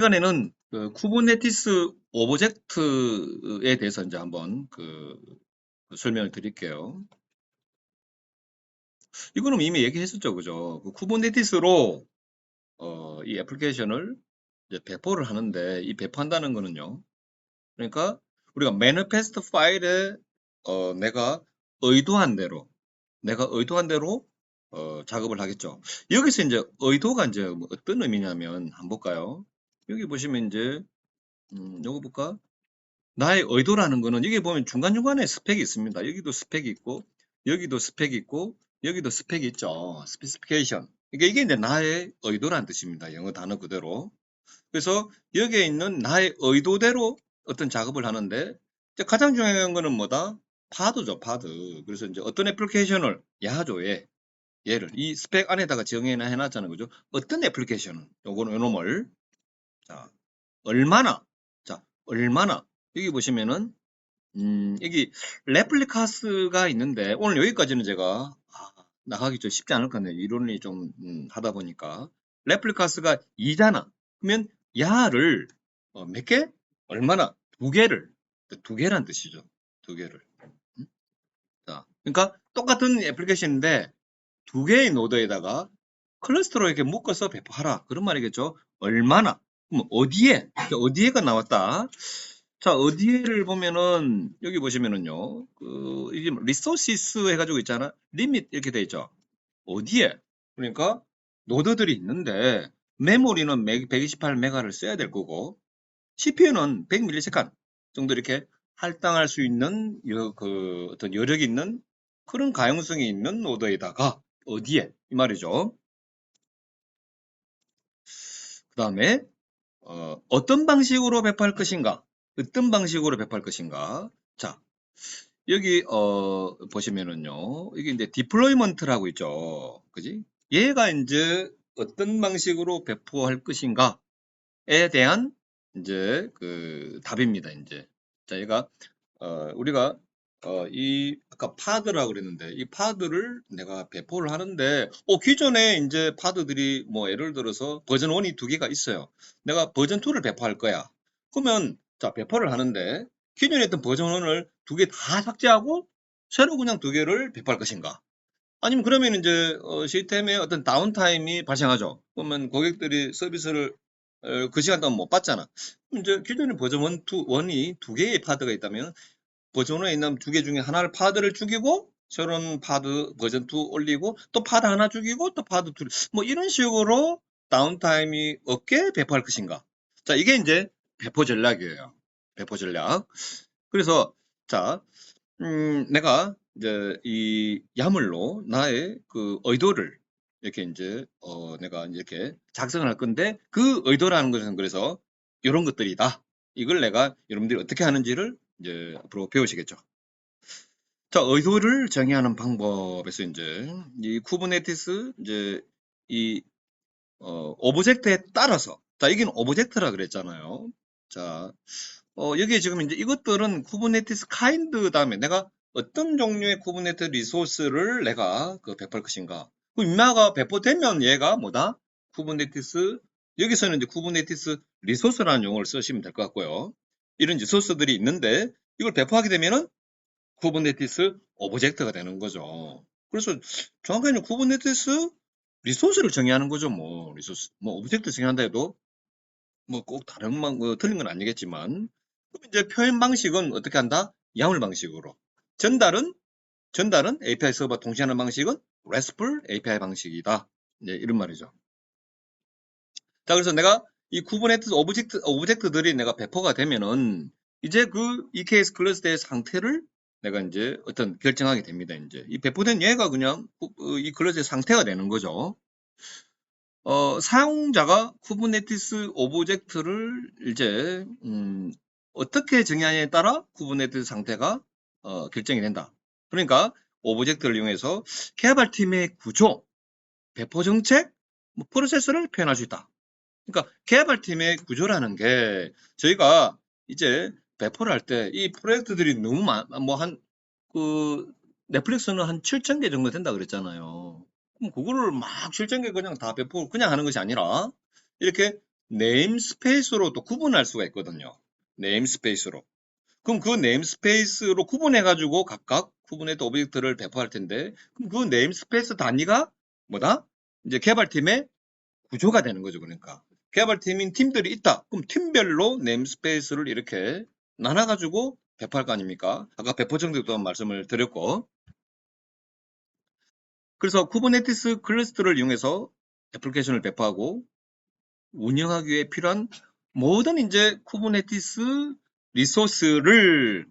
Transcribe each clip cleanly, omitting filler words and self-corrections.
시간에는 그 쿠버네티스 오브젝트에 대해서 이제 한번 설명을 드릴게요. 이거는 이미 얘기했었죠, 그죠? 그 쿠버네티스로 이 애플리케이션을 이제 배포를 하는데, 이 배포한다는 거는요. 그러니까 우리가 매니페스트 파일에 내가 의도한 대로 작업을 하겠죠. 여기서 이제 의도가 이제 뭐 어떤 의미냐면 한번 볼까요? 여기 보시면 이제 요거 볼까? 나의 의도라는 거는 여기 보면 중간중간에 스펙이 있습니다. 여기도 스펙이 있고, 여기도 스펙이 있고, 여기도 스펙이 있죠. 스페시피케이션. 이게 이제 나의 의도라는 뜻입니다. 영어 단어 그대로. 그래서 여기에 있는 나의 의도대로 어떤 작업을 하는데, 이제 가장 중요한 거는 뭐다? 파드죠, 파드. 그래서 이제 어떤 애플리케이션을, 야죠, 얘를. 이 스펙 안에다가 정해놨잖아요. 그죠? 어떤 애플리케이션은, 요거는 요놈을, 자, 얼마나, 얼마나. 여기 보시면은, 여기 레플리카스가 있는데 오늘 여기까지는 제가 나가기 좀 쉽지 않을 것 같네요. 이론이 좀 하다 보니까 레플리카스가 2잖아. 그러면 야를 몇 개? 얼마나? 두 개를. 두 개란 뜻이죠. 두 개를. 자, 그러니까 똑같은 애플리케이션인데 두 개의 노드에다가 클러스터로 이렇게 묶어서 배포하라. 그런 말이겠죠. 얼마나? 그럼 어디에가 나왔다. 자, 어디에를 보면은, 여기 보시면은요, 이게 리소시스 해가지고 있잖아. 리밋 이렇게 돼 있죠. 어디에? 그러니까, 노드들이 있는데, 메모리는 128메가를 써야 될 거고, CPU는 100ms 정도 이렇게 할당할 수 있는, 어떤 여력이 있는, 그런 가용성이 있는 노드에다가, 어디에? 이 말이죠. 그 다음에, 어떤 방식으로 배포할 것인가? 어떤 방식으로 배포할 것인가? 자, 여기 보시면은요. 이게 이제 디플로이먼트라고 있죠. 그지? 얘가 이제 어떤 방식으로 배포할 것인가에 대한 이제 그 답입니다. 이제. 자, 얘가 우리가 이 아까 파드라고 그랬는데 이 파드를 내가 배포를 하는데 기존에 이제 파드들이 뭐 예를 들어서 버전 1이 두 개가 있어요. 내가 버전 2를 배포할 거야. 그러면 자 배포를 하는데 기존에 있던 버전 1을 두 개 다 삭제하고 새로 그냥 두 개를 배포할 것인가? 아니면 그러면 이제 시스템에 어떤 다운타임이 발생하죠. 그러면 고객들이 서비스를 그 시간 동안 못 받잖아. 그럼 이제 기존에 버전 1이 두 개의 파드가 있다면 버전 1에 있는 두 개 중에 하나를 파드를 죽이고 새로운 파드 버전 2 올리고 또 파드 하나 죽이고 또 파드 둘 뭐 이런 식으로 다운타임이 없게 배포할 것인가. 자, 이게 이제 배포 전략이에요. 배포 전략. 그래서 자, 내가 이제 이 야물로 나의 그 의도를 이렇게 이제 내가 이렇게 작성을 할 건데 그 의도라는 것은 그래서 이런 것들이다. 이걸 내가 여러분들이 어떻게 하는지를 이제 앞으로 배우시겠죠. 자, 의도를 정의하는 방법에서 이제 이 쿠버네티스 이제 이 오브젝트에 따라서 자, 이건 오브젝트라 그랬잖아요. 자, 여기에 지금 이제 이것들은 쿠버네티스 카인드 다음에 내가 어떤 종류의 쿠버네티스 리소스를 내가 배포할 것인가. 그 임마가 배포되면 얘가 뭐다? 쿠버네티스, 여기서는 이제 쿠버네티스 리소스라는 용어를 쓰시면 될 것 같고요. 이런 리소스들이 있는데 이걸 배포하게 되면은 쿠버네티스 오브젝트가 되는 거죠. 그래서 정확하게는 쿠버네티스 리소스를 정의하는 거죠. 뭐 리소스, 뭐 오브젝트 정의한다 해도 뭐 꼭 다른 틀린 건 아니겠지만 그럼 이제 표현 방식은 어떻게 한다? 야물 방식으로. 전달은 API 서버 통신하는 방식은 RESTful API 방식이다. 이제 이런 말이죠. 자, 그래서 내가 이 쿠버네티스 오브젝트들이 내가 배포가 되면은 이제 그 EKS 클러스터의 상태를 내가 이제 어떤 결정하게 됩니다. 이제 이 배포된 얘가 그냥 이 클러스의 상태가 되는 거죠. 사용자가 쿠버네티스 오브젝트를 이제 어떻게 정의하냐에 따라 쿠버네티스 상태가 결정이 된다. 그러니까 오브젝트를 이용해서 개발팀의 구조, 배포 정책, 뭐 프로세스를 표현할 수 있다. 그러니까 개발팀의 구조라는 게 저희가 이제 배포를 할 때 이 프로젝트들이 너무 그 넷플릭스는 한 7,000개 정도 된다 그랬잖아요. 그럼 그거를 막 7,000개 그냥 다 배포 그냥 하는 것이 아니라 이렇게 네임스페이스로 또 구분할 수가 있거든요. 네임스페이스로. 그럼 그 네임스페이스로 구분해가지고 각각 구분해도 오브젝트를 배포할 텐데, 그럼 그 네임스페이스 단위가 뭐다? 이제 개발팀의 구조가 되는 거죠. 그러니까. 개발팀인 팀들이 있다. 그럼 팀별로 네임스페이스를 이렇게 나눠가지고 배포할 거 아닙니까? 아까 배포 정도도 말씀을 드렸고. 그래서 쿠버네티스 클러스터를 이용해서 애플리케이션을 배포하고 운영하기 위해 필요한 모든 이제 쿠버네티스 리소스를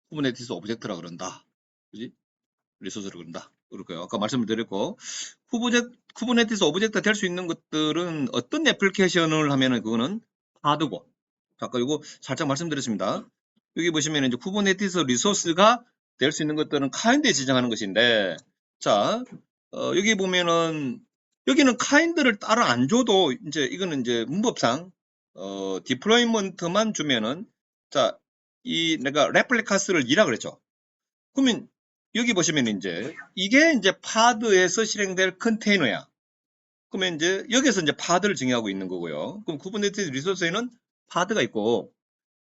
쿠버네티스 오브젝트라 그런다. 그지? 리소스를 그런다. 그럴까요? 아까 말씀을 드렸고, 쿠버네티스 오브젝트가 될 수 있는 것들은 어떤 애플리케이션을 하면은 그거는 하드고. 아까 이거 살짝 말씀드렸습니다. 여기 보시면 이제 쿠버네티스 리소스가 될 수 있는 것들은 카인드에 지정하는 것인데, 자, 여기 보면은, 여기는 카인드를 따로 안 줘도, 이제 이거는 이제 문법상, 디플로이먼트만 주면은, 자, 내가 레플리카스를 2라 그랬죠. 그러면 여기 보시면 이제 이게 이제 파드에서 실행될 컨테이너야. 그러면 이제 여기서 이제 파드를 정의하고 있는 거고요. 그럼 쿠버네티스 리소스에는 파드가 있고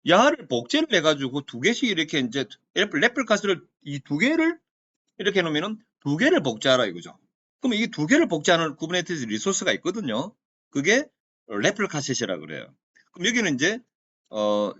야를 복제를 해가지고 두 개씩 이렇게 이제 레플리카스를 이 두 개를 이렇게 해놓으면은 두 개를 복제하라 이거죠. 그럼 이 두 개를 복제하는 쿠버네티스 리소스가 있거든요. 그게 레플리카셋이라 그래요. 그럼 여기는 이제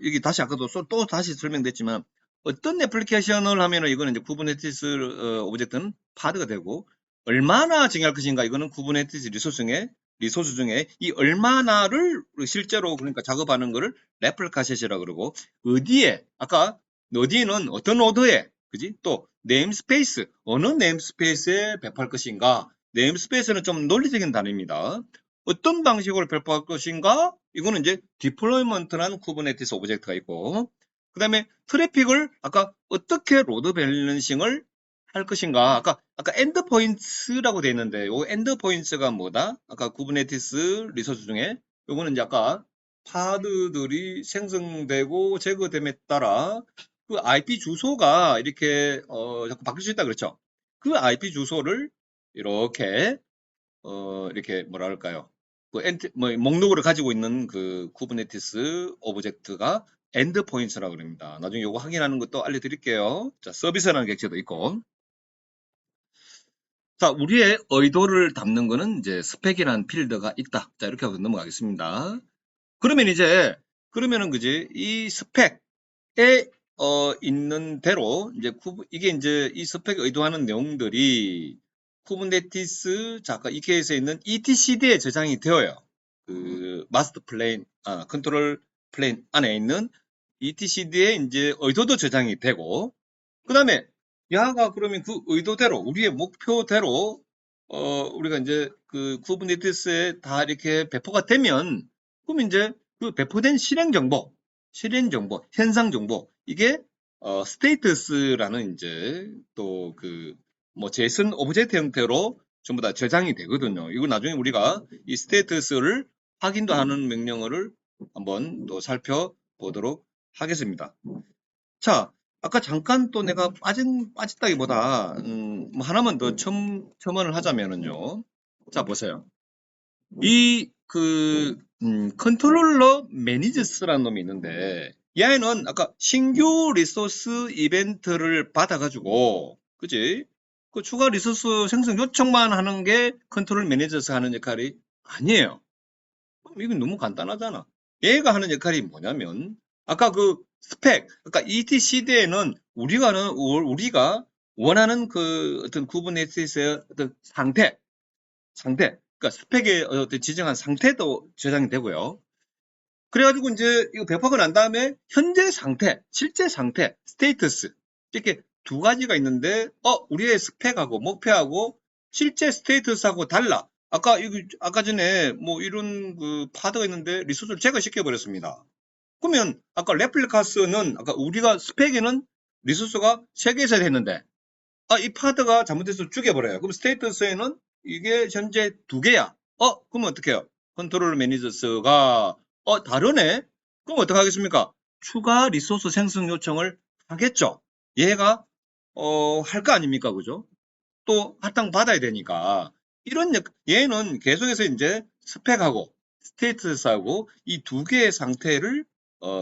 여기 다시 아까도 또 다시 설명됐지만 어떤 애플리케이션을 하면은 이거는 이제 쿠버네티스 오브젝트는 파드가 되고 얼마나 정의할 것인가 이거는 쿠버네티스 리소스 중에 이 얼마나를 실제로 그러니까 작업하는 거를 레플리카셋이라 그러고 어디에 아까 어디에는 어떤 오더에 그지 또 네임스페이스 어느 네임스페이스에 배포할 것인가 네임스페이스는 좀 논리적인 단어입니다. 어떤 방식으로 배포할 것인가 이거는 이제 디플로이먼트라는 쿠버네티스 오브젝트가 있고 그 다음에 트래픽을 아까 어떻게 로드 밸런싱을 할 것인가 아까 엔드포인트라고 되어 있는데 요 엔드포인트가 뭐다? 아까 쿠버네티스 리소스 중에 요거는 이제 아까 파드들이 생성되고 제거됨에 따라 그 IP 주소가 이렇게 자꾸 바뀔 수 있다 그랬죠. 그 IP 주소를 이렇게 뭐랄까요? 목록으로 가지고 있는 그 쿠버네티스 오브젝트가 엔드 포인트라고 그럽니다. 나중에 이거 확인하는 것도 알려드릴게요. 자, 서비스라는 객체도 있고. 자, 우리의 의도를 담는 거는 이제 스펙이라는 필드가 있다. 자, 이렇게 하고 넘어가겠습니다. 그러면은 그지? 이 스펙에 있는 대로 이제 이게 이제 이 스펙에 의도하는 내용들이 쿠버네티스 자 아까 이 케이스에 있는 etcd에 저장이 되어요. 그 마스터 플레인 컨트롤 플레인 안에 있는 etcd에 이제 의도도 저장이 되고 그다음에 야가 그러면 그 의도대로 우리의 목표대로 우리가 이제 그 쿠버네티스에 다 이렇게 배포가 되면 그럼 이제 그 배포된 실행 정보, 현상 정보 이게 스테이터스라는 이제 또 그 뭐 제이슨 오브젝트 형태로 전부 다 저장이 되거든요. 이거 나중에 우리가 이 스테이터스를 확인도 하는 명령어를 한번 또 살펴보도록 하겠습니다. 자, 아까 잠깐 또 내가 빠졌다기보다 뭐 하나만 더 첨언을 하자면은요. 자, 보세요. 이 컨트롤러 매니저스라는 놈이 있는데 얘는 아까 신규 리소스 이벤트를 받아가지고 그지? 그 추가 리소스 생성 요청만 하는 게 컨트롤 매니저스 하는 역할이 아니에요. 그럼 이건 너무 간단하잖아. 얘가 하는 역할이 뭐냐면 아까 그 스펙, 아까 etcd에는 우리가 원하는 그 어떤 쿠버네티스의 어떤 상태, 그러니까 스펙에 어떤 지정한 상태도 저장이 되고요. 그래가지고 이제 이거 배포가 난 다음에 현재 상태, 실제 상태, 스테이터스 이렇게 두 가지가 있는데 우리의 스펙하고 목표하고 실제 스테이터스하고 달라. 아까 전에 뭐 이런 그 파드가 있는데 리소스를 제거시켜 버렸습니다. 그러면 아까 레플리카스는 아까 우리가 스펙에는 리소스가 3개 있어야 했는데 이 파드가 잘못해서 죽여버려요. 그럼 스테이터스에는 이게 현재 2개야. 그러면 어떻게 해요? 컨트롤 매니저스가 다르네? 그럼 어떻게 하겠습니까? 추가 리소스 생성 요청을 하겠죠. 얘가 할 거 아닙니까? 그죠? 또 할당 받아야 되니까 얘는 계속해서 이제 스펙하고 스테이터스하고 이 두 개의 상태를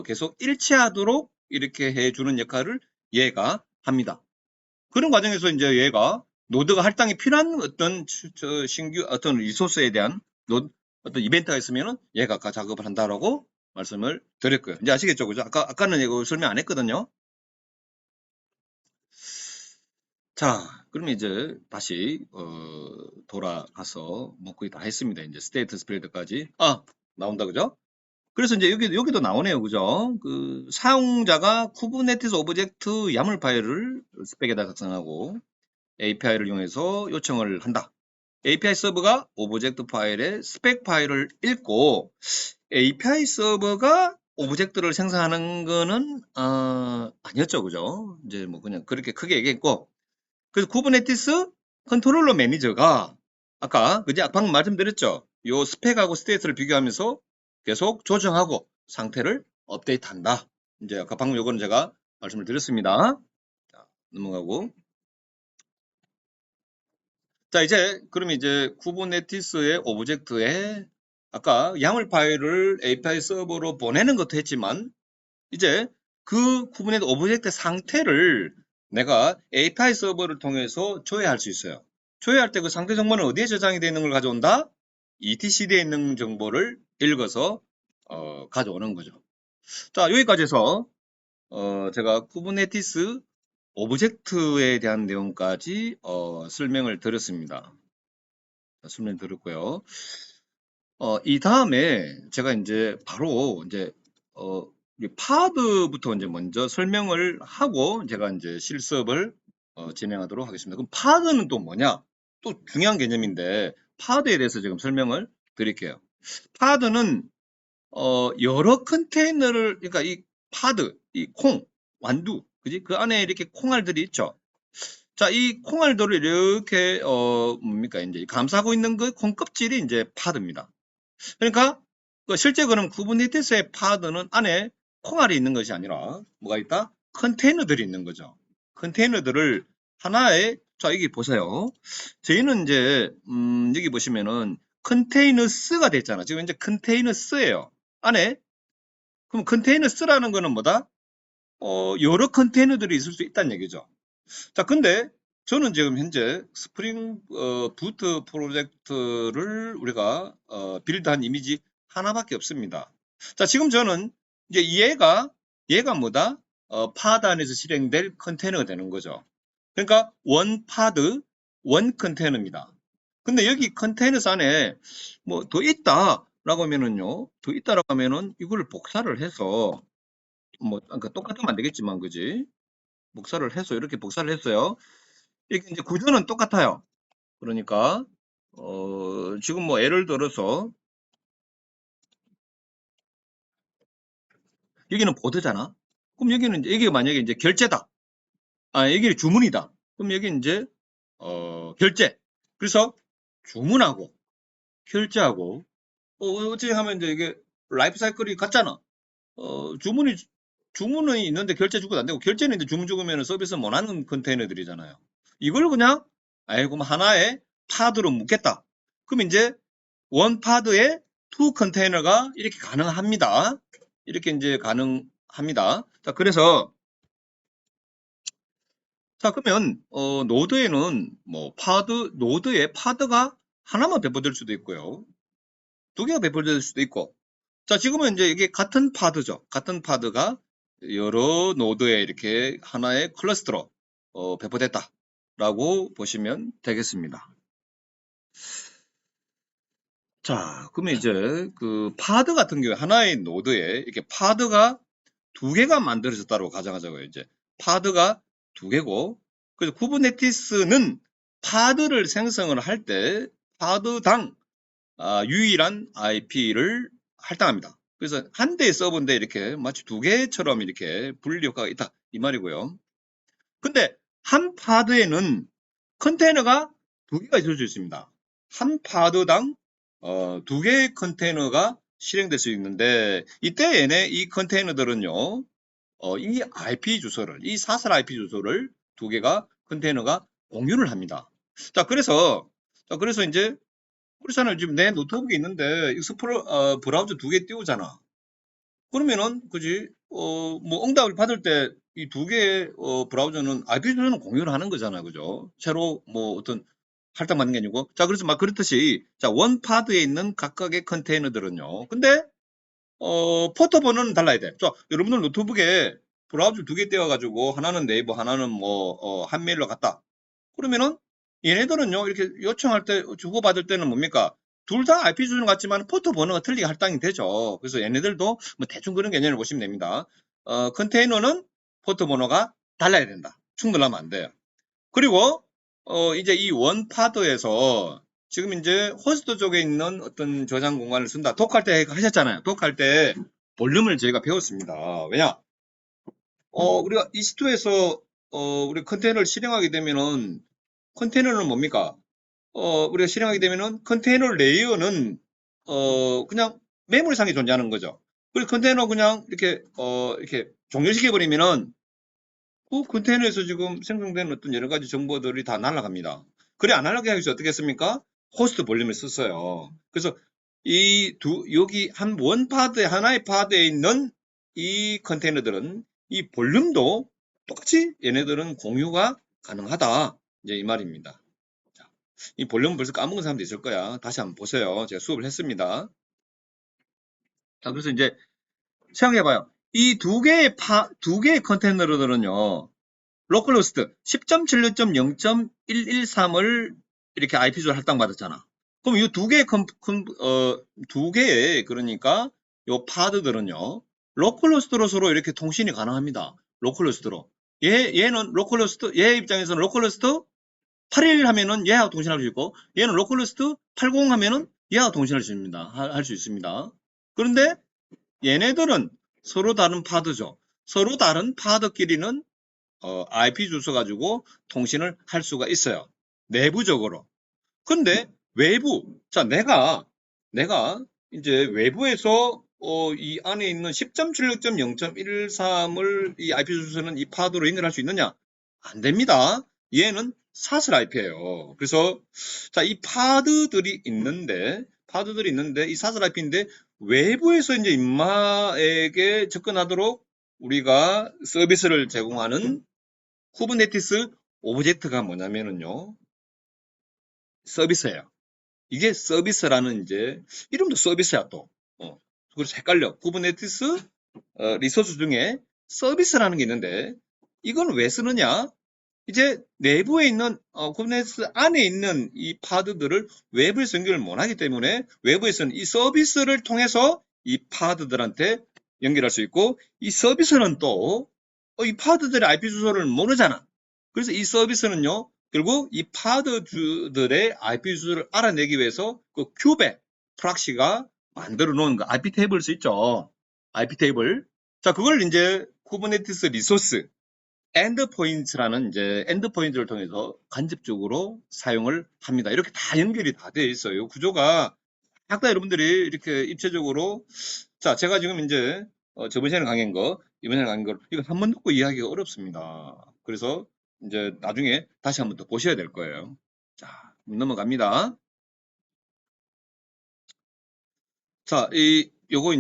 계속 일치하도록 이렇게 해주는 역할을 얘가 합니다. 그런 과정에서 이제 얘가 노드가 할당이 필요한 어떤 신규 어떤 리소스에 대한 어떤 이벤트가 있으면은 얘가 아까 작업을 한다라고 말씀을 드렸고요. 이제 아시겠죠? 그죠? 아까는 이거 설명 안 했거든요. 자, 그러면 이제 다시 돌아가서 뭐 거의 다 했습니다. 이제 스테이트 스프레드까지 나온다, 그죠? 그래서 이제 여기도 나오네요, 그죠? 그 사용자가 쿠버네티스 오브젝트 야물 파일을 스펙에다 작성하고 API를 이용해서 요청을 한다. API 서버가 오브젝트 파일의 스펙 파일을 읽고 API 서버가 오브젝트를 생성하는 거는 아니었죠, 그죠? 이제 뭐 그냥 그렇게 크게 얘기했고, 그래서 쿠버네티스 컨트롤러 매니저가 아까 방금 말씀드렸죠. 요 스펙하고 스테이트를 비교하면서 계속 조정하고 상태를 업데이트한다. 이제 아까 방금 요거는 제가 말씀을 드렸습니다. 자, 넘어가고. 자, 그럼 이제 쿠버네티스의 오브젝트에 아까 야물 파일을 API 서버로 보내는 것도 했지만 이제 그 쿠버네티스 오브젝트 상태를 내가 API 서버를 통해서 조회할 수 있어요. 조회할 때 그 상태 정보는 어디에 저장이 되어 있는 걸 가져온다? etcd에 있는 정보를 읽어서 가져오는 거죠. 자, 여기까지 해서 제가 쿠버네티스 오브젝트에 대한 내용까지 설명을 드렸습니다. 설명 드렸고요. 이 다음에 제가 이제 바로 이제 파드부터 이제 먼저 설명을 하고 제가 이제 실습을 진행하도록 하겠습니다. 그럼 파드는 또 뭐냐? 또 중요한 개념인데 파드에 대해서 지금 설명을 드릴게요. 파드는 여러 컨테이너를 그러니까 이 파드, 이 콩, 완두, 그지? 그 안에 이렇게 콩알들이 있죠. 자, 이 콩알들을 이렇게 뭡니까 이제 감싸고 있는 그 콩껍질이 이제 파드입니다. 그러니까 실제 그럼 쿠버네티스의 파드는 안에 콩알이 있는 것이 아니라 뭐가 있다? 컨테이너들이 있는 거죠. 컨테이너들을 하나의 자 여기 보세요. 저희는 이제 여기 보시면은 컨테이너스가 됐잖아. 지금 이제 컨테이너스예요. 안에 그럼 컨테이너스라는 거는 뭐다? 여러 컨테이너들이 있을 수 있다는 얘기죠. 자, 근데 저는 지금 현재 스프링 부트 프로젝트를 우리가 빌드한 이미지 하나밖에 없습니다. 자, 지금 저는 이제 얘가 뭐다? 파드 안에서 실행될 컨테이너가 되는 거죠. 그러니까 원 파드, 원 컨테이너입니다. 근데 여기 컨테이너 안에 뭐 더 있다라고 하면은요, 더 있다라고 하면은 이걸 복사를 해서 뭐 그러니까 똑같으면 안 되겠지만, 그지? 복사를 해서 이렇게 복사를 했어요. 이게 이제 구조는 똑같아요. 그러니까 지금 뭐 예를 들어서 여기는 보드잖아. 그럼 여기는 이제 여기가 만약에 이제 결제다. 여기는 주문이다. 그럼 여기 이제 결제. 그래서 주문하고 결제하고 어찌 하면 이제 이게 라이프 사이클이 같잖아. 주문은 있는데 결제 주고도 안 되고 결제는 있는데 주문 주고면 서비스 못 하는 컨테이너들이잖아요. 이걸 그냥 그럼 하나의 파드로 묶겠다. 그럼 이제 원 파드에 투 컨테이너가 이렇게 가능합니다. 이렇게 이제 가능합니다. 자, 그래서 자, 그러면 노드에는 뭐 노드에 파드가 하나만 배포될 수도 있고요. 두 개가 배포될 수도 있고. 자, 지금은 이제 이게 같은 파드죠. 같은 파드가 여러 노드에 이렇게 하나의 클러스터로 배포됐다라고 보시면 되겠습니다. 자, 그러면 이제 그 파드 같은 경우에 하나의 노드에 이렇게 파드가 두 개가 만들어졌다고 가정하자고요. 이제 파드가 두 개고, 그래서 쿠버네티스는 파드를 생성을 할 때 파드당 유일한 IP를 할당합니다. 그래서 한 대의 서버인데 이렇게 마치 두 개처럼 이렇게 분리 효과가 있다 이 말이고요. 근데 한 파드에는 컨테이너가 두 개가 있을 수 있습니다. 한 파드당 두 개의 컨테이너가 실행될 수 있는데 이때 얘네 이 컨테이너들은요 이 IP 주소를 이 사설 IP 주소를 두 개가 컨테이너가 공유를 합니다. 자 그래서 이제 그렇잖아요. 지금 내 노트북에 있는데 브라우저 2개 띄우잖아. 그러면은 그지 뭐 응답을 받을 때 이 2개의 브라우저는 IP 주소는 공유를 하는 거잖아, 그죠? 새로 뭐 어떤 할당받는 게 아니고. 자, 그래서 막 그렇듯이 자, 원 파드에 있는 각각의 컨테이너들은요. 근데 포트 번호는 달라야 돼. 자, 여러분들 노트북에 브라우저 2개 띄워가지고 하나는 네이버, 하나는 뭐 한메일로 갔다. 그러면은 얘네들은요 이렇게 요청할 때 주고받을 때는 뭡니까? 둘 다 IP 수준 같지만 포트 번호가 틀리게 할당이 되죠. 그래서 얘네들도 뭐 대충 그런 개념을 보시면 됩니다. 컨테이너는 포트 번호가 달라야 된다. 충돌하면 안 돼요. 그리고 이제 이 원파드에서 지금 이제 호스트 쪽에 있는 어떤 저장 공간을 쓴다. 독할 때 하셨잖아요. 독할 때 볼륨을 저희가 배웠습니다. 왜냐? 우리가 EC2에서 우리 컨테이너를 실행하게 되면은 컨테이너는 뭡니까? 우리가 실행하게 되면은 컨테이너 레이어는 그냥 메모리상에 존재하는 거죠. 그리고 컨테이너 그냥 이렇게 종료시켜 버리면은 그 컨테이너에서 지금 생성된 어떤 여러 가지 정보들이 다 날아갑니다. 그래 안 날아가게 하기 위해서 어떻게 했습니까? 호스트 볼륨을 썼어요. 그래서 여기 원 파드에 하나의 파드에 있는 이 컨테이너들은 이 볼륨도 똑같이 얘네들은 공유가 가능하다. 이제 이 말입니다. 자, 이 볼륨 벌써 까먹은 사람도 있을 거야. 다시 한번 보세요. 제가 수업을 했습니다. 자, 그래서 이제 생각해봐요. 이 두 개의 컨테이너들은요. 로컬호스트 10.76.0.113을 이렇게 IP 주소를 할당받았잖아. 그럼 이 두 개의 그러니까 요 파드들은요. 로컬호스트로 서로 이렇게 통신이 가능합니다. 로컬호스트로. 얘는 로컬호스트, 얘 입장에서는 로컬호스트 81 하면은 얘하고 통신할 수 있고, 얘는 로컬호스트 80 하면은 얘하고 통신할 수 있습니다. 할 수 있습니다. 그런데 얘네들은 서로 다른 파드죠. 서로 다른 파드끼리는 IP 주소 가지고 통신을 할 수가 있어요. 내부적으로. 근데 외부, 자, 내가 이제 외부에서 이 안에 있는 10.76.0.113을 이 IP 주소는 이 파드로 연결할 수 있느냐? 안 됩니다. 얘는 사슬 IP예요. 그래서 자, 이 파드들이 있는데 이 사슬 IP인데 외부에서 이제 인마에게 접근하도록 우리가 서비스를 제공하는 쿠버네티스 오브젝트가 뭐냐면은요, 서비스예요. 이게 서비스라는 이제 이름도 서비스야 또. 그래서 헷갈려. 쿠버네티스 리소스 중에 서비스라는 게 있는데 이건 왜 쓰느냐? 이제 내부에 있는 쿠버네티스 안에 있는 이 파드들을 외부에서 연결을 못하기 때문에 외부에서는 이 서비스를 통해서 이 파드들한테 연결할 수 있고 이 서비스는 또 이 파드들의 IP 주소를 모르잖아. 그래서 이 서비스는요, 결국 이 파드들의 IP 주소를 알아내기 위해서 그 큐베 프락시가 만들어 놓은 그 IP 테이블을 수 있죠. IP 테이블. 자, 그걸 이제 쿠버네티스 리소스 엔드포인트라는 이제 엔드포인트를 통해서 간접적으로 사용을 합니다. 이렇게 다 연결이 다 되어 있어요. 구조가 각각 여러분들이 이렇게 입체적으로 자, 제가 지금 이제 저번 시간에 강의한 거, 이번 시간에 강의한 거 이거 한 번 듣고 이해하기가 어렵습니다. 그래서 이제 나중에 다시 한 번 더 보셔야 될 거예요. 자, 넘어갑니다. 자, 요거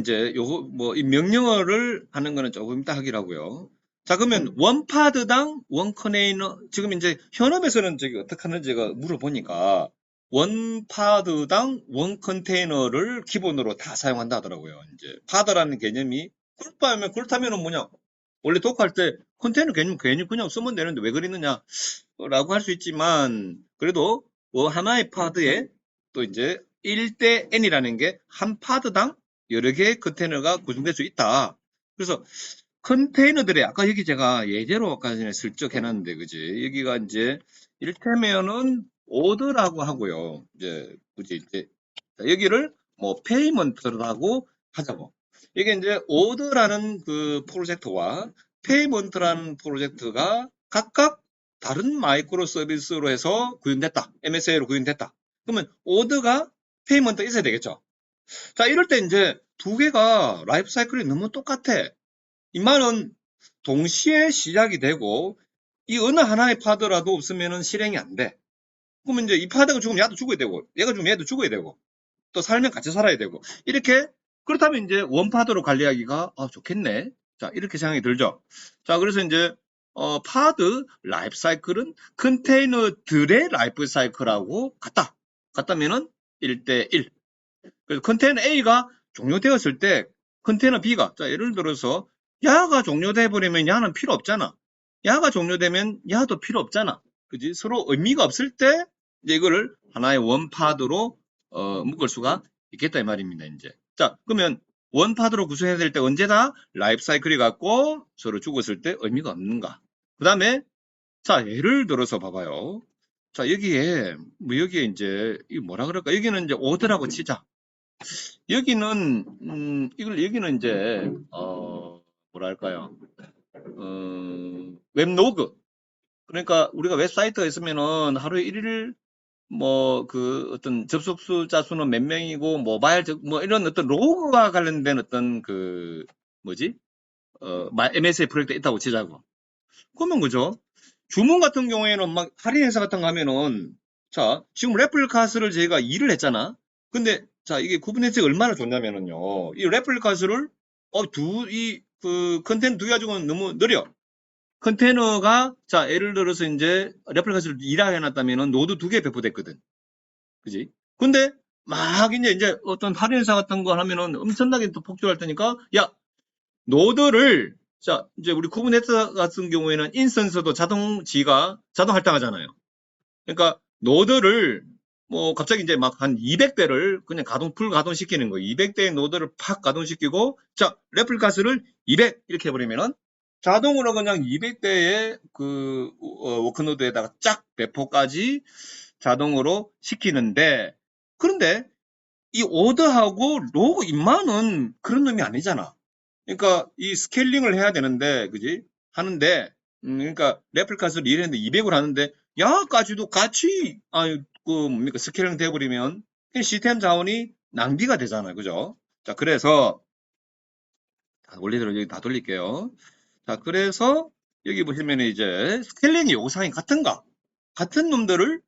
뭐 이 명령어를 하는 거는 조금 이따 하기로 하고요. 자, 그러면 원 파드당 원 컨테이너 지금 이제 현업에서는 저기 어떻게 하는지 제가 물어보니까 원 파드당 원 컨테이너를 기본으로 다 사용한다 하더라고요. 이제 파드라는 개념이 그렇다면은 뭐냐? 원래 독할 때 컨테이너 개념 괜히 그냥 쓰면 되는데 왜 그랬느냐? 라고 할 수 있지만 그래도 뭐 하나의 파드에 또 이제 1대 n이라는 게 한 파드당 여러 개의 컨테이너가 구성될 수 있다. 그래서 컨테이너들의 아까 여기 제가 예제로 아까 전에 슬쩍 해놨는데 그지 여기가 이제 이를테면은 오더라고 하고요. 이제 그지 이제 여기를 뭐 페이먼트라고 하자고. 이게 이제 오더라는 그 프로젝트와 페이먼트라는 프로젝트가 각각 다른 마이크로 서비스로 해서 구현됐다. MSA로 구현됐다. 그러면 오더가 페이먼트가 있어야 되겠죠. 자, 이럴 때 이제 두 개가 라이프 사이클이 너무 똑같아. 이 말은 동시에 시작이 되고 이 어느 하나의 파드라도 없으면 실행이 안 돼. 그러면 이제 이 파드가 죽으면 야도 죽어야 되고, 얘가 죽으면 얘도 죽어야 되고, 또 살면 같이 살아야 되고, 이렇게, 그렇다면 이제 원파드로 관리하기가, 좋겠네. 자, 이렇게 생각이 들죠. 자, 그래서 이제, 파드 라이프 사이클은 컨테이너들의 라이프 사이클하고 같다면은 1대1. 그래서 컨테이너 A가 종료되었을 때 컨테이너 B가, 자, 예를 들어서 야가 종료돼 버리면 야는 필요 없잖아. 야가 종료되면 야도 필요 없잖아. 그지? 서로 의미가 없을 때 이제 이거를 하나의 원파드로 묶을 수가 있겠다 이 말입니다. 이제. 자, 그러면 원파드로 구성해야 될 때 언제나 라이프 사이클이 갖고 서로 죽었을 때 의미가 없는가? 그다음에 자, 예를 들어서 봐봐요. 자, 여기에 이제 이 뭐라 그럴까? 여기는 이제 오더라고 치자. 여기는 이제 뭐랄까요? 웹로그. 그러니까 우리가 웹사이트가 있으면은 하루에 1일 뭐 그 어떤 접속 자 수는 몇 명이고 모바일 뭐 이런 어떤 로그와 관련된 어떤 그 뭐지? MSA 프로젝트 있다고 치자고. 그러면 그죠? 주문 같은 경우에는 막 할인 행사 같은 거 하면은 자, 지금 레플리카스를 저희가 2를 했잖아. 근데 자, 이게 쿠버네티스가 얼마나 좋냐면은요. 이 레플리카스를 그 컨테이너 두 개 가지고는 너무 느려. 컨테이너가 자, 예를 들어서 이제 레플리카스를 2라 해놨다면은 노드 2개 배포됐거든. 그지? 근데 막 이제 어떤 할인 행사 같은 거 하면은 엄청나게 또 폭주할 테니까 야, 노드를 자 이제 우리 쿠버네티스 같은 경우에는 인스턴스도 자동 할당하잖아요. 그러니까 노드를 뭐 갑자기 이제 막 한 200대를 그냥 풀 가동시키는 거예요. 200대의 노드를 팍 가동시키고 자 레플리카스를 200 이렇게 해버리면은 자동으로 그냥 200대의 그 워크노드에다가 쫙 배포까지 자동으로 시키는데 그런데 이 오더하고 로그 입만은 그런 놈이 아니잖아. 그러니까 이 스케일링을 해야 되는데, 그지? 하는데, 그러니까 레플리카스를 1했는데 200을 하는데, 야까지도 같이, 뭡니까, 스케일링 돼버리면 시스템 자원이 낭비가 되잖아요. 그죠? 자, 그래서, 원래대로 여기 다 돌릴게요. 자, 그래서 여기 보시면 이제 스케일링 요구사항이 같은가? 같은 놈들을,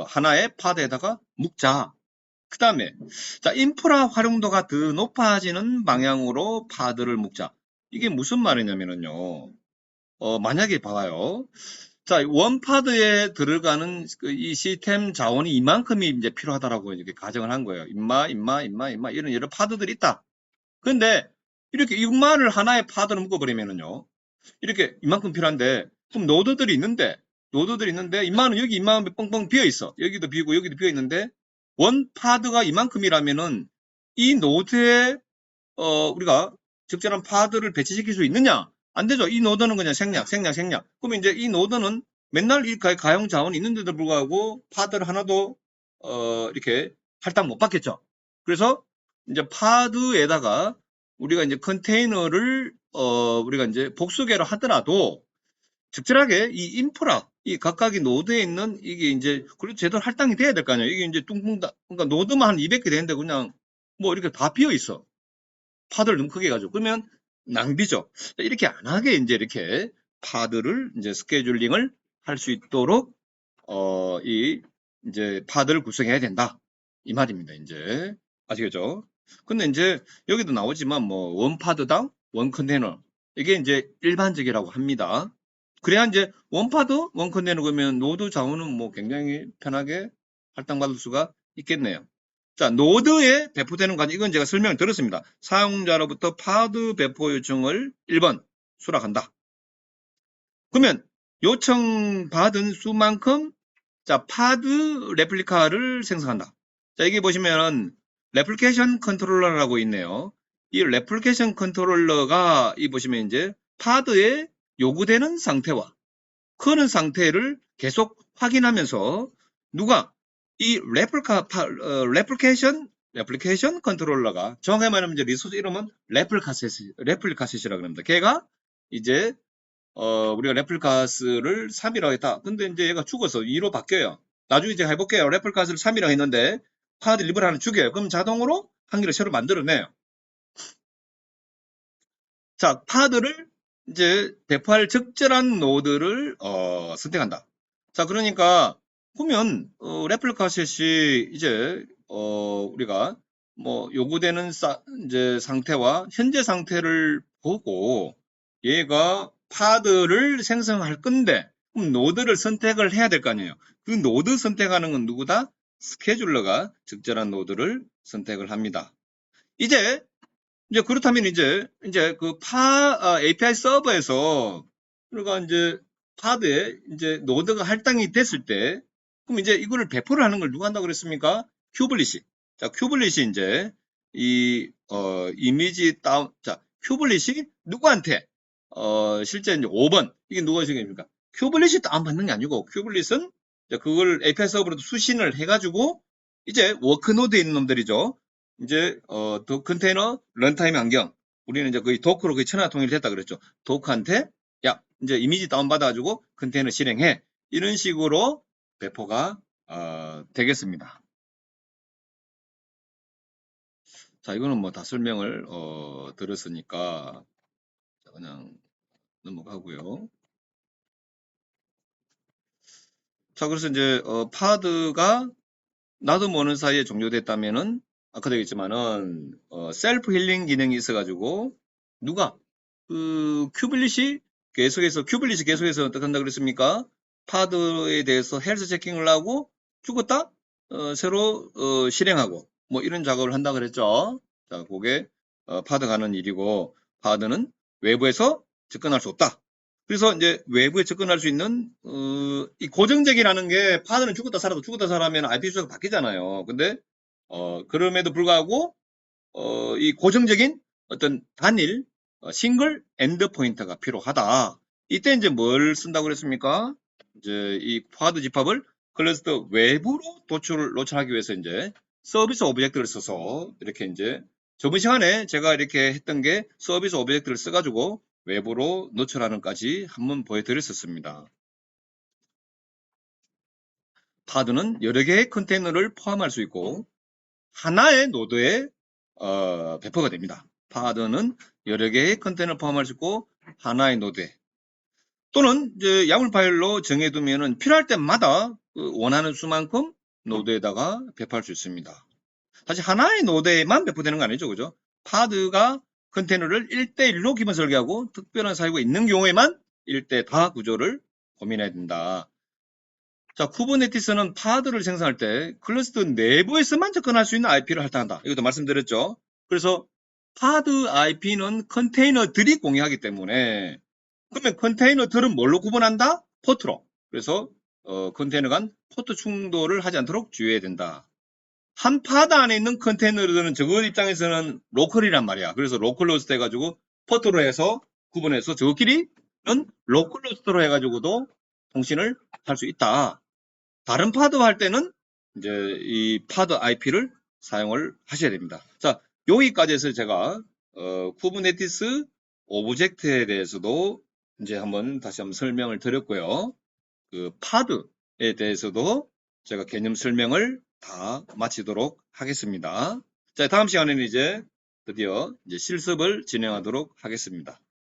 하나의 파드에다가 묶자. 그 다음에 자 인프라 활용도가 더 높아지는 방향으로 파드를 묶자. 이게 무슨 말이냐면요. 만약에 봐요. 자 원파드에 들어가는 이 시스템 자원이 이만큼이 이제 필요하다라고 이렇게 가정을 한 거예요. 임마 이런 여러 파드들이 있다. 근데 이렇게 임마를 하나의 파드로 묶어버리면은요. 이렇게 이만큼 필요한데 그럼 노드들이 있는데 임마는 여기 임마는 뻥뻥 비어 있어. 여기도 비고 여기도 비어 있는데 원 파드가 이만큼이라면은 이 노드에 우리가 적절한 파드를 배치시킬 수 있느냐? 안 되죠. 이 노드는 그냥 생략. 그러면 이제 이 노드는 맨날 이 가용 자원이 있는데도 불구하고 파드를 하나도 이렇게 할당 못 받겠죠. 그래서 이제 파드에다가 우리가 이제 컨테이너를 우리가 이제 복수계로 하더라도 적절하게 이 인프라, 이 각각의 노드에 있는 이게 이제 그래도 제대로 할당이 돼야 될 거 아니에요. 이게 이제 뚱뚱 그러니까 노드만 한 200개 되는데 그냥 뭐 이렇게 다 비어 있어. 파드를 너무 크게 해가지고 그러면 낭비죠. 이렇게 안 하게 이제 파드를 이제 스케줄링을 할 수 있도록 이 이제 파드를 구성해야 된다 이 말입니다. 이제 아시겠죠? 근데 이제 여기도 나오지만 뭐 원 파드당 원 컨테이너 이게 이제 일반적이라고 합니다. 그래야 이제 원 파드 원 컨테이너 그러면 노드 자원은 뭐 굉장히 편하게 할당받을 수가 있겠네요. 자, 노드에 배포되는 과정, 이건 제가 설명을 드렸습니다. 사용자로부터 파드 배포 요청을 1번 수락한다. 그러면 요청받은 수만큼 자, 파드 레플리카를 생성한다. 자, 여기 보시면 레플리케이션 컨트롤러라고 있네요. 이 레플리케이션 컨트롤러가 이 보시면 이제 파드에 요구되는 상태와 그런 상태를 계속 확인하면서 누가 이 레플리케이션 컨트롤러가 정확히 말하면 이제 리소스 이름은 레플리카셋이라고 합니다. 걔가 이제 우리가 레플리카스를 3이라고 했다. 근데 이제 얘가 죽어서 2로 바뀌어요. 나중에 제가 해볼게요. 레플리카스를 3이라고 했는데 파드 리브를 하나 죽여요. 그럼 자동으로 한 개를 새로 만들어내요. 자, 파드를 이제 배포할 적절한 노드를 선택한다. 자, 그러니까 보면 레플리카 셋이 이제 우리가 뭐 요구되는 이제 상태와 현재 상태를 보고 얘가 파드를 생성할 건데 그럼 노드를 선택을 해야 될 거 아니에요. 그 노드 선택하는 건 누구다? 스케줄러가 적절한 노드를 선택을 합니다. 이제 그렇다면 이제 그 API 서버에서 우리가 이제 파드에 이제 노드가 할당이 됐을 때 그럼 이제 이거를 배포를 하는 걸 누가 한다고 그랬습니까? 큐블릿이. 자, 큐블릿이 이제 이미지 다운, 자, 큐블릿이 누구한테 실제 이제 5번 이게 누가 지금입니까? 큐블릿이 다운받는 게 아니고 큐블릿은 그걸 API 서버로 수신을 해가지고 이제 워크노드에 있는 놈들이죠. 이제 컨테이너 런타임 환경 우리는 이제 거의 도크로 거의 천하통일됐다 그랬죠. 도크한테 야 이제 이미지 다운 받아가지고 컨테이너 실행해 이런 식으로 배포가 되겠습니다. 자 이거는 뭐 다 설명을 들었으니까 그냥 넘어가고요. 자 그래서 이제 파드가 나도 모르는 사이에 종료됐다면은 아까도 얘기했지만은 셀프 힐링 기능이 있어가지고 누가 그 큐블릿이 계속해서 어떻게 한다 그랬습니까? 파드에 대해서 헬스 체킹을 하고 죽었다 새로 실행하고 뭐 이런 작업을 한다 그랬죠. 자 그게 파드가 하는 일이고 파드는 외부에서 접근할 수 없다. 그래서 이제 외부에 접근할 수 있는 이 고정적이라는 게 파드는 죽었다 살아도 죽었다 살아면 IP 주소가 바뀌잖아요. 근데 그럼에도 불구하고 이 고정적인 어떤 단일 싱글 엔드 포인터가 필요하다. 이때 이제 뭘 쓴다고 그랬습니까? 이제 이 파드 집합을 클러스터 외부로 노출하기 위해서 이제 서비스 오브젝트를 써서 이렇게 이제 저번 시간에 제가 이렇게 했던 게 서비스 오브젝트를 써가지고 외부로 노출하는까지 한번 보여드렸었습니다. 파드는 여러 개의 컨테이너를 포함할 수 있고 하나의 노드에 배포가 됩니다. 파드는 여러 개의 컨테이너를 포함할 수 있고 하나의 노드에 또는 이제 야물 파일로 정해두면은 필요할 때마다 원하는 수만큼 노드에다가 배포할 수 있습니다. 사실 하나의 노드에만 배포되는 거 아니죠, 그죠? 파드가 컨테이너를 1대1로 기본 설계하고 특별한 사유가 있는 경우에만 1대4 구조를 고민해야 된다. 자, 쿠버네티스는 파드를 생성할 때 클러스터 내부에서만 접근할 수 있는 IP를 할당한다. 이것도 말씀드렸죠. 그래서 파드 IP는 컨테이너들이 공유하기 때문에 그러면 컨테이너들은 뭘로 구분한다? 포트로. 그래서 컨테이너 간 포트 충돌을 하지 않도록 주의해야 된다. 한 파드 안에 있는 컨테이너들은 저거 입장에서는 로컬이란 말이야. 그래서 로컬 로스트 해가지고 포트로 해서 구분해서 저거끼리는 로컬 로스트로 해가지고도 통신을 할 수 있다. 다른 파드 할 때는 이제 이 파드 IP를 사용을 하셔야 됩니다. 자, 여기까지 해서 제가 쿠버네티스 오브젝트에 대해서도 이제 다시 한번 설명을 드렸고요. 그 파드에 대해서도 제가 개념 설명을 다 마치도록 하겠습니다. 자, 다음 시간에는 이제 드디어 이제 실습을 진행하도록 하겠습니다.